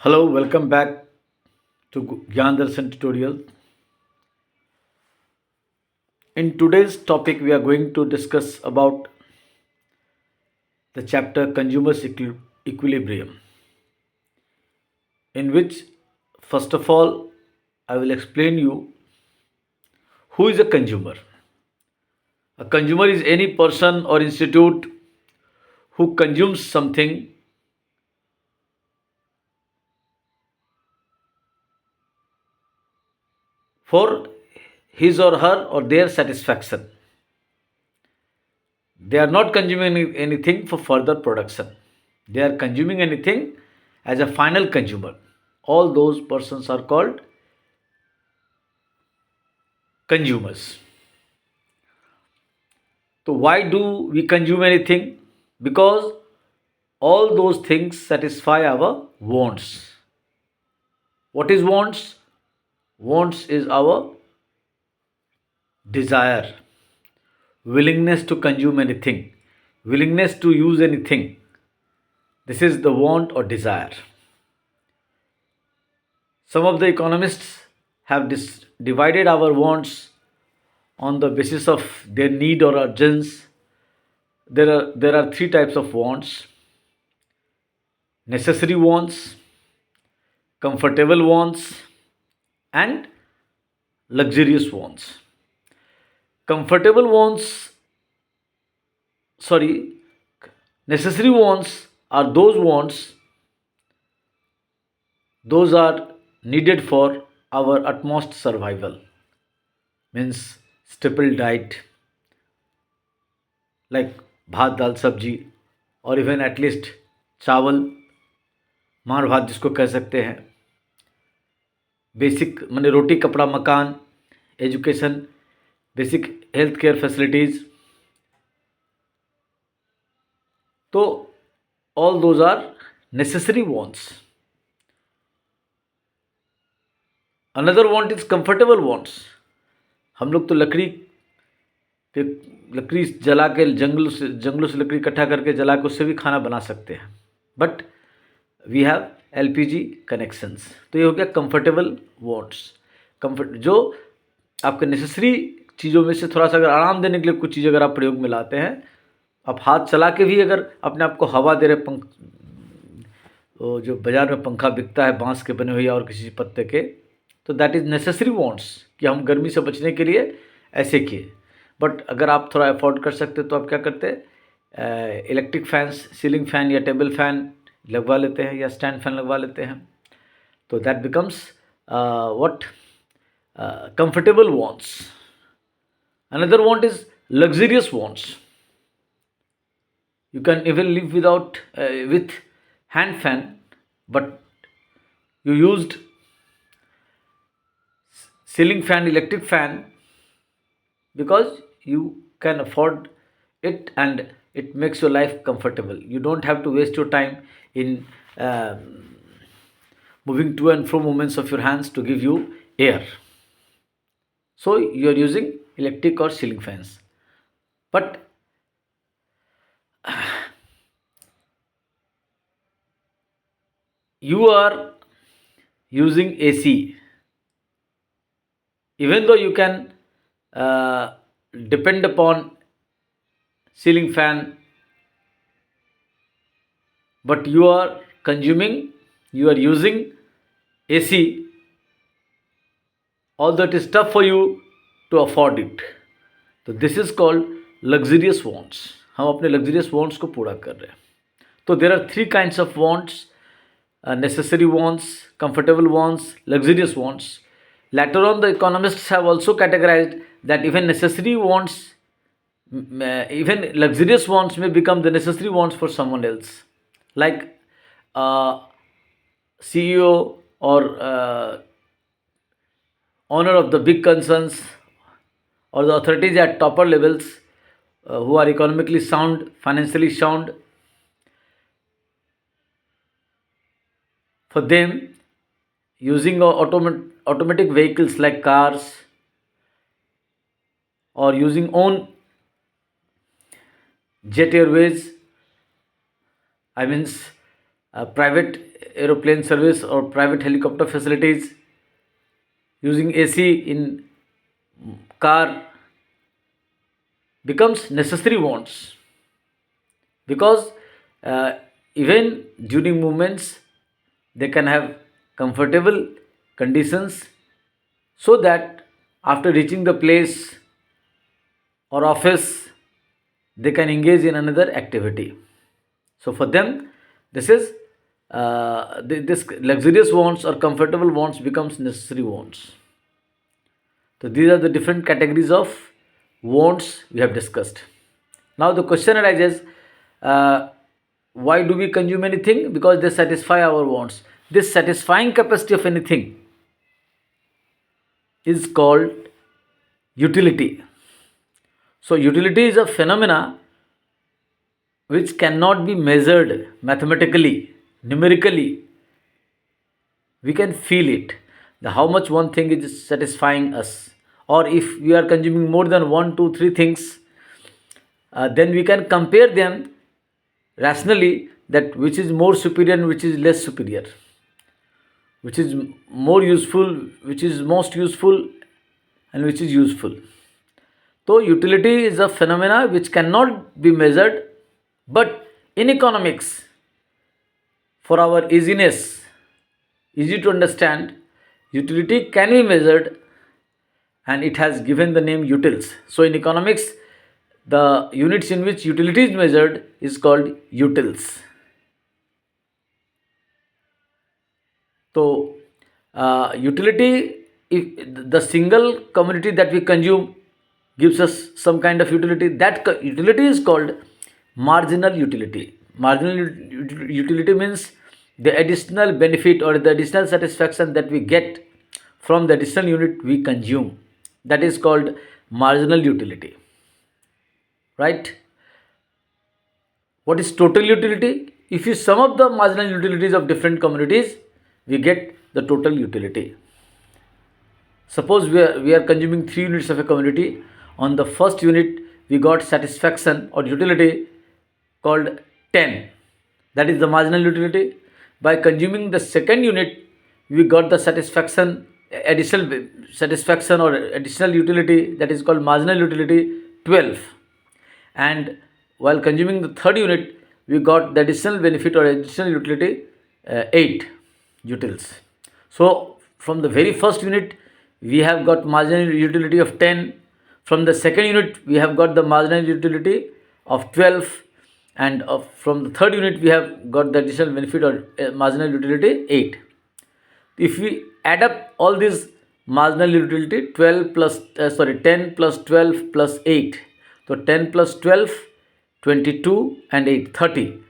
Hello, welcome back to Gyan Darshan tutorial. In today's topic, we are going to discuss about the chapter Consumers Equilibrium, in which, first of all, I will explain you who is a consumer. A consumer is any person or institute who consumes something for his or her or their satisfaction. They are not consuming anything for further production. They are consuming anything as a final consumer. All those persons are called consumers. So, why do we consume anything? Because all those things satisfy our wants. What is wants? Wants is our desire, willingness to consume anything, willingness to use anything. This is the want or desire. Some of the economists have divided our wants on the basis of their need or urgence. There are three types of wants: necessary wants, comfortable wants, and luxurious wants. Comfortable wants, sorry, necessary wants are those wants, those are needed for our utmost survival, means staple diet like भात दाल सब्जी, और even at least चावल मार भात जिसको कह सकते हैं, बेसिक माने रोटी कपड़ा मकान, education, basic health care facilities. तो all those are necessary wants. Another want is comfortable wants. हम लोग तो लकड़ी जला के जंगलों से लकड़ी इकट्ठा करके जला के उससे भी खाना बना सकते हैं, but we have LPG connections. तो ये हो गया कंफर्टेबल वॉन्ट्स. कंफर्ट जो आपके नेसेसरी चीज़ों में से थोड़ा सा अगर आराम देने के लिए कुछ चीज़ अगर आप प्रयोग में लाते हैं, आप हाथ चला के भी अगर अपने आप को हवा दे रहे, वो जो बाज़ार में पंखा बिकता है बांस के बने हुए और किसी पत्ते के, तो दैट इज़ नेसेसरी वॉन्ट्स कि हम गर्मी से बचने के लिए ऐसे किए. बट अगर आप थोड़ा अफोर्ड कर सकते तो आप क्या करते, इलेक्ट्रिक फैंस, सीलिंग फैन या टेबल फैन लगवा लेते हैं या स्टैंड फैन लगवा लेते हैं. तो that becomes what comfortable wants. Another want is luxurious wants. You can even live without with hand fan, but you used ceiling fan, electric fan, because you can afford it and it makes your life comfortable. You don't have to waste your time in moving to and fro movements of your hands to give you air. So you are using electric or ceiling fans. But you are using AC, even though you can depend upon ceiling fan, but you are using AC, although it is tough for you to afford it. तो this is called luxurious wants. हम अपने luxurious wants को पूरा कर रहे हैं. तो there are three kinds of wants: necessary wants, comfortable wants, luxurious wants. Later on, the economists have also categorized that even necessary wants, even luxurious wants may become the necessary wants for someone else. Like CEO or owner of the big concerns or the authorities at topper levels who are economically sound, financially sound, for them, using automatic vehicles like cars or using own jet airways, I mean private aeroplane service or private helicopter facilities, using AC in car becomes necessary wants, because uh, even during movements they can have comfortable conditions, so that after reaching the place or office they can engage in another activity. So for them, this is this luxurious wants or comfortable wants becomes necessary wants. So these are the different categories of wants we have discussed. Now the question arises, uh, why do we consume anything? Because they satisfy our wants. This satisfying capacity of anything is called utility. So utility is a phenomena which cannot be measured mathematically, numerically. We can feel it, the how much one thing is satisfying us. Or if we are consuming more than one, two, three things, then we can compare them rationally, that which is more superior and which is less superior, which is more useful, which is most useful, and which is useful. So utility is a phenomena which cannot be measured, but in economics, for our easiness, easy to understand, utility can be measured, and it has given the name utils. So in economics, the units in which utility is measured is called utils. So utility, if the single commodity that we consume gives us some kind of utility, that utility is called marginal utility. Marginal utility means the additional benefit or the additional satisfaction that we get from the additional unit we consume. That is called marginal utility. Right? What is total utility? If you sum up the marginal utilities of different commodities, we get the total utility. Suppose we are consuming 3 units of a commodity. On the first unit, we got satisfaction or utility called 10. That is the marginal utility. By consuming the second unit, we got the satisfaction, additional satisfaction or additional utility, that is called marginal utility, 12. And while consuming the third unit, we got the additional benefit or additional utility, 8 utils. So from the very first unit, we have got marginal utility of 10. From the second unit, we have got the marginal utility of 12. And from the third unit, we have got the additional benefit or marginal utility 8. If we add up all these marginal utility, 10 plus 12 plus 8. So 10 plus 12, 22 and 8, 30.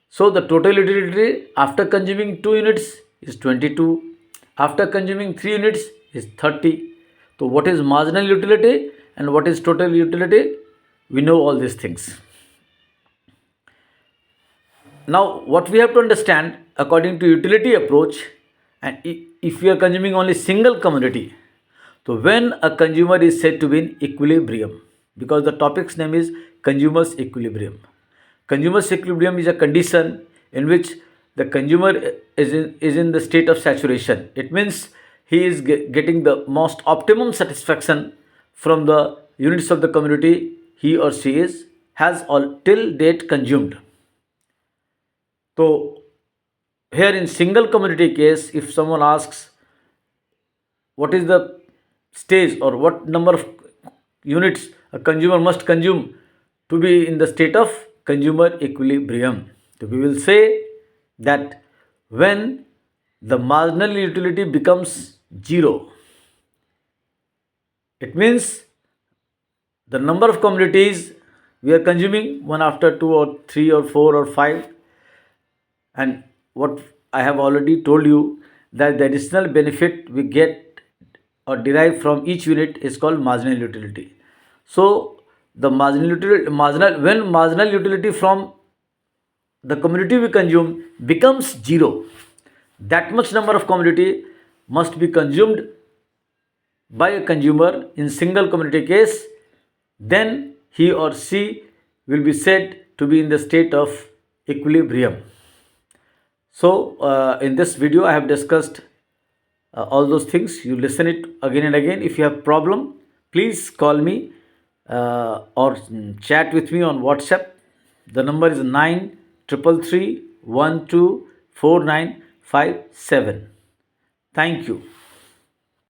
So the total utility after consuming 2 units is 22. After consuming 3 units is 30. So what is marginal utility and what is total utility? We know all these things. Now what we have to understand, according to utility approach, and if we are consuming only single commodity, so when a consumer is said to be in equilibrium, because the topic's name is consumer's equilibrium. Consumer's equilibrium is a condition in which the consumer is in the state of saturation. It means he is getting the most optimum satisfaction from the units of the commodity he or she has all till date consumed. So here in single commodity case, if someone asks what is the stage or what number of units a consumer must consume to be in the state of consumer equilibrium, so we will say that when the marginal utility becomes 0, it means the number of commodities we are consuming, one after 2 or 3 or 4 or 5, and what I have already told you, that the additional benefit we get or derive from each unit is called marginal utility. So the marginal utility from the commodity we consume becomes 0, that much number of commodity must be consumed by a consumer in single commodity case, then he or she will be said to be in the state of equilibrium. So in this video I have discussed all those things. You listen it again and again. If you have problem, please call me or chat with me on WhatsApp. The number is 9333 124957. Thank you.